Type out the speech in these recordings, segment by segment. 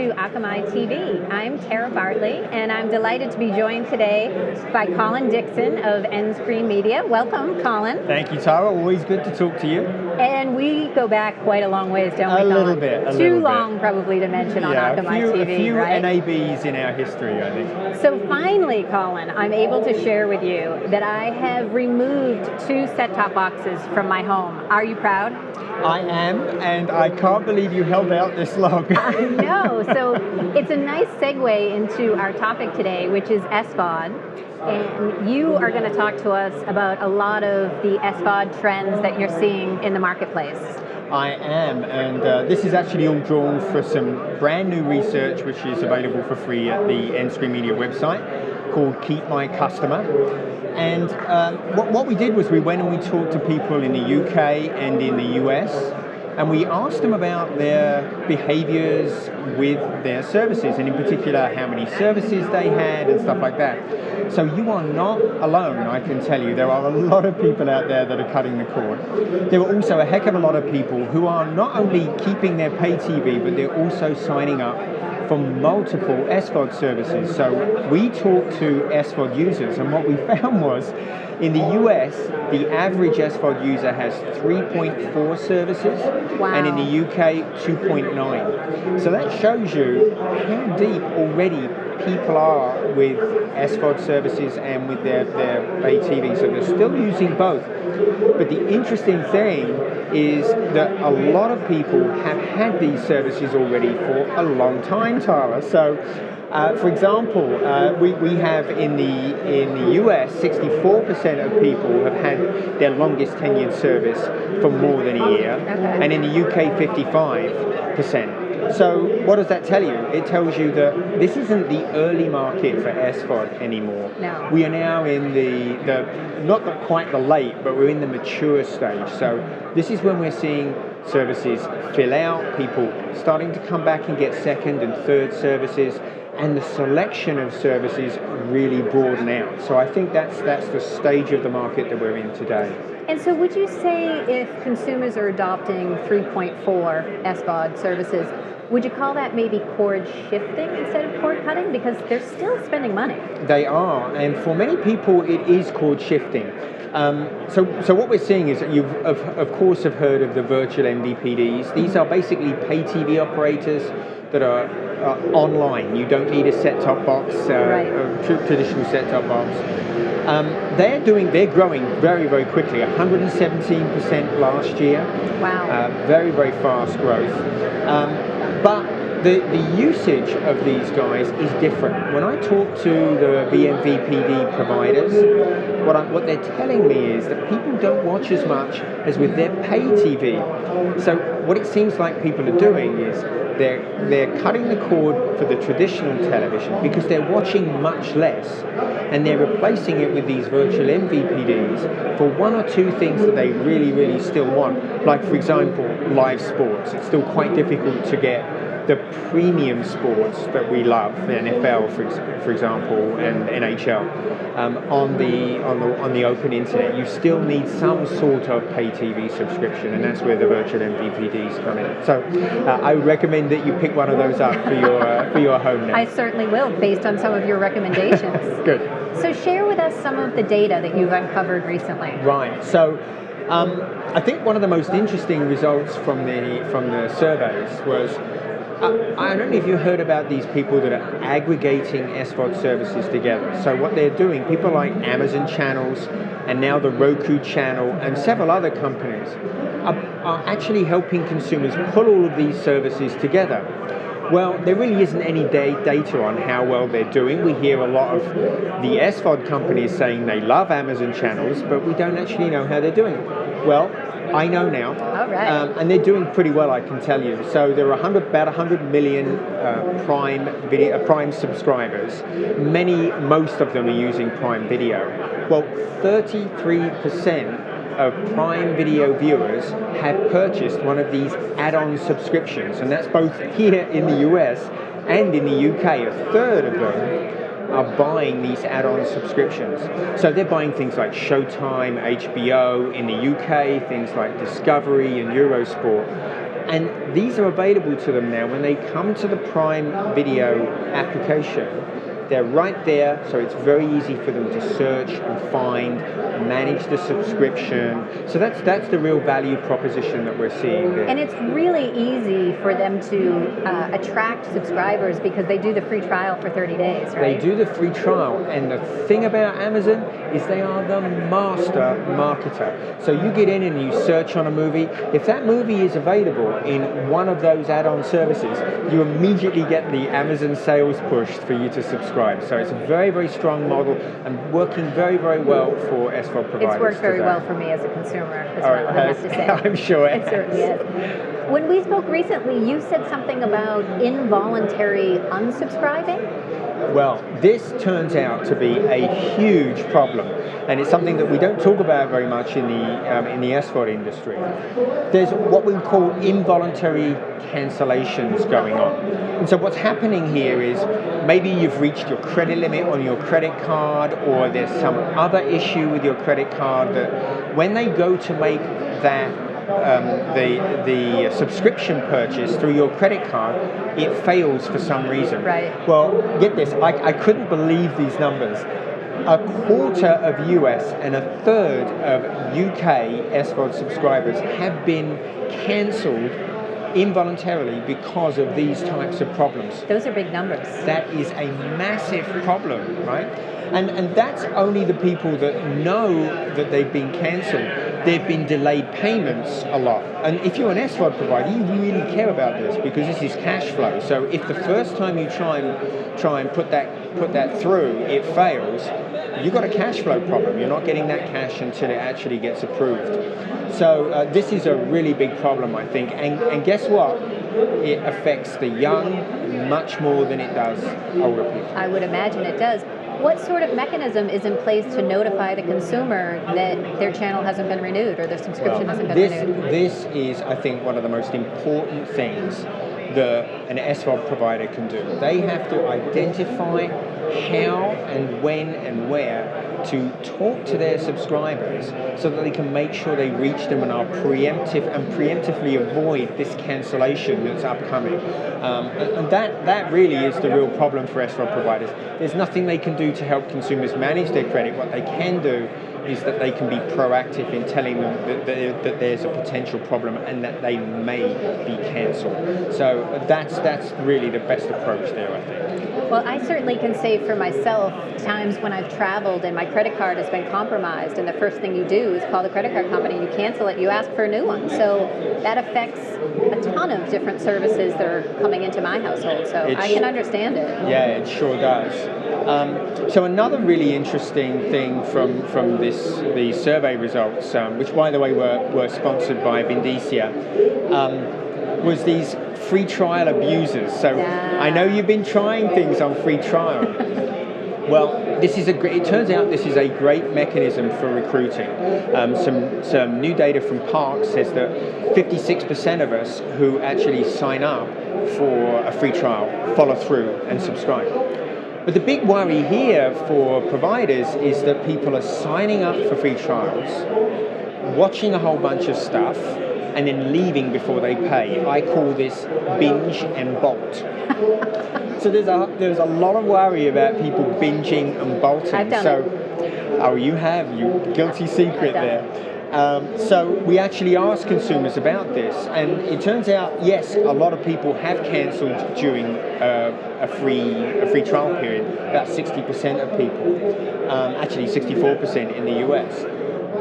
to Akamai TV. I'm Tara Bartley, and I'm delighted to be joined today by Colin Dixon of nScreenMedia. Welcome, Colin. Thank you, Tara. Always good to talk to you. And we go back quite a long ways, don't we, Colin? A little bit. Too long, probably, to mention on Akamai TV, a few right? NABs in our history, I think. So finally, Colin, I'm able to share with you that I have removed 2 set-top boxes from my home. Are you proud? I am, and I can't believe you held out this long. I know. So it's a nice segue into our topic today, which is SVOD. And you are going to talk to us about a lot of the SVOD trends that you're seeing in the marketplace. I am, and this is actually all drawn for some brand new research which is available for free at the nScreenMedia website called Keep My Customer. And what we did was we went and we talked to people in the UK and in the US, and we asked them about their behaviors with their services, and in particular how many services they had and stuff like that. So you are not alone, I can tell you. There are a lot of people out there that are cutting the cord. There are also a heck of a lot of people who are not only keeping their pay TV, but they're also signing up for multiple SVOD services. So we talked to SVOD users, and what we found was in the US, the average SVOD user has 3.4 services, wow. And in the UK, 2.9. So that shows you how deep already people are with SVOD services and with their pay TV. So they're still using both. But the interesting thing is that a lot of people have had these services already for a long time, Tara. So, for example, we have in the US, 64% of people have had their longest tenured service for more than a year, okay. And in the UK, 55%. So what does that tell you? It tells you that this isn't the early market for SVOD anymore. No. We are now in the not quite the late, but we're in the mature stage. So this is when we're seeing services fill out, people starting to come back and get second and third services, and the selection of services really broaden out. So I think that's the stage of the market that we're in today. And so would you say if consumers are adopting 3.4 SVOD services, would you call that maybe cord shifting instead of cord cutting? Because they're still spending money. They are, and for many people it is cord shifting. So what we're seeing is that you've of course have heard of the virtual MVPDs. These are basically pay TV operators that are online. You don't need a set-top box, right. A traditional set-top box. They're growing very, very quickly. 117% last year. Wow. Very, very fast growth. But the usage of these guys is different. When I talk to the vMVPD providers, what they're telling me is that people don't watch as much as with their pay TV. So what it seems like people are doing is they're cutting the cord for the traditional television because they're watching much less, and they're replacing it with these virtual MVPDs for one or two things that they really, really still want. Like, for example, live sports. It's still quite difficult to get the premium sports that we love, the NFL, for example, and NHL, on the open internet. You still need some sort of pay TV subscription, and that's where the virtual MVPDs come in. So I would recommend that you pick one of those up for your home now. I certainly will, based on some of your recommendations. Good. So share with us some of the data that you've uncovered recently. Right. So I think one of the most interesting results from the surveys was, I don't know if you heard about these people that are aggregating SVOD services together. So what they're doing, people like Amazon channels and now the Roku channel and several other companies are actually helping consumers pull all of these services together. Well, there really isn't any data on how well they're doing. We hear a lot of the SVOD companies saying they love Amazon channels, but we don't actually know how they're doing. Well, I know now, all right. And they're doing pretty well, I can tell you. So there are about 100 million Prime subscribers. Most of them are using Prime Video. Well, 33% of Prime Video viewers have purchased one of these add-on subscriptions, and that's both here in the US and in the UK. A third of them are buying these add-on subscriptions. So they're buying things like Showtime, HBO in the UK, things like Discovery and Eurosport. And these are available to them now when they come to the Prime Video application. They're right there, so it's very easy for them to search and find, manage the subscription. So that's the real value proposition that we're seeing there. And it's really easy for them to attract subscribers because they do the free trial for 30 days, right? They do the free trial, and the thing about Amazon is they are the master marketer. So you get in and you search on a movie. If that movie is available in one of those add-on services, you immediately get the Amazon sales push for you to subscribe. So it's a very, very strong model and working very, very well for SVOD providers. It's worked very today. well for me as a consumer as well, I have to say. I'm sure it certainly is. When we spoke recently, you said something about involuntary unsubscribing? Well, this turns out to be a huge problem, and it's something that we don't talk about very much in the SVOD industry. There's what we call involuntary cancellations going on. And so what's happening here is maybe you've reached your credit limit on your credit card, or there's some other issue with your credit card that when they go to make that the subscription purchase through your credit card, it fails for some reason. Right. Well, get this, I couldn't believe these numbers. A quarter of US and a third of UK SVOD subscribers have been cancelled involuntarily because of these types of problems. Those are big numbers. That is a massive problem, right? And that's only the people that know that they've been cancelled. There've been delayed payments a lot. And if you're an SVOD provider, you really care about this because this is cash flow. So if the first time you try and put that through, it fails, you've got a cash flow problem. You're not getting that cash until it actually gets approved. So this is a really big problem, I think. And guess what? It affects the young much more than it does older people. I would imagine it does. What sort of mechanism is in place to notify the consumer that their channel hasn't been renewed or their subscription hasn't been renewed? This is, I think, one of the most important things that an SVOD provider can do. They have to identify how and when and where to talk to their subscribers so that they can make sure they reach them and are preemptively avoid this cancellation that's upcoming. And that really is the real problem for SVOD providers. There's nothing they can do to help consumers manage their credit. What they can do is that they can be proactive in telling them that there's a potential problem and that they may be cancelled. So that's really the best approach there, I think. Well, I certainly can say for myself, times when I've traveled and my credit card has been compromised, and the first thing you do is call the credit card company, you cancel it, you ask for a new one. So that affects a ton of different services that are coming into my household. So I can understand it. Yeah, it sure does. So another really interesting thing from these survey results, which by the way were sponsored by Vindicia, was these free trial abusers. So yeah. I know you've been trying things on free trial. Well, it turns out this is a great mechanism for recruiting. Some new data from Parks says that 56% of us who actually sign up for a free trial follow through and subscribe. But the big worry here for providers is that people are signing up for free trials, watching a whole bunch of stuff, and then leaving before they pay. I call this binge and bolt. So there's a lot of worry about people binging and bolting. I've done it. Oh, you have, you guilty secret there. So we actually asked consumers about this, and it turns out, yes, a lot of people have cancelled during a free trial period. About 60% of people, actually 64% in the US.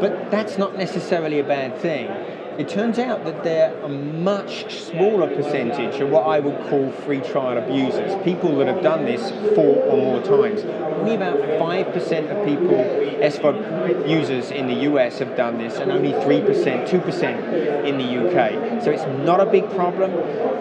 But that's not necessarily a bad thing. It turns out that there are a much smaller percentage of what I would call free trial abusers, people that have done this 4 or more times. Only about 5% of people, SVOD users in the US have done this, and only 3%, 2% in the UK. So it's not a big problem.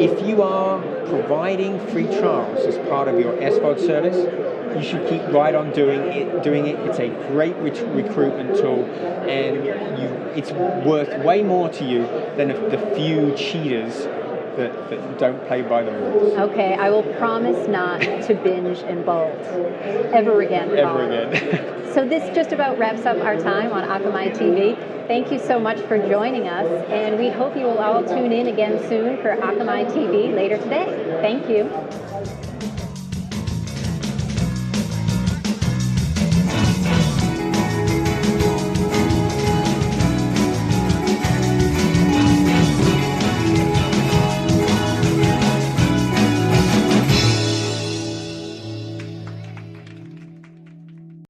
If you are providing free trials as part of your SVOD service, you should keep right on doing it. It's a great recruitment tool, and it's worth way more to you than the few cheaters that don't play by the rules. Okay, I will promise not to binge and bolt ever again. Ever again. So this just about wraps up our time on Akamai TV. Thank you so much for joining us, and we hope you will all tune in again soon for Akamai TV later today. Thank you.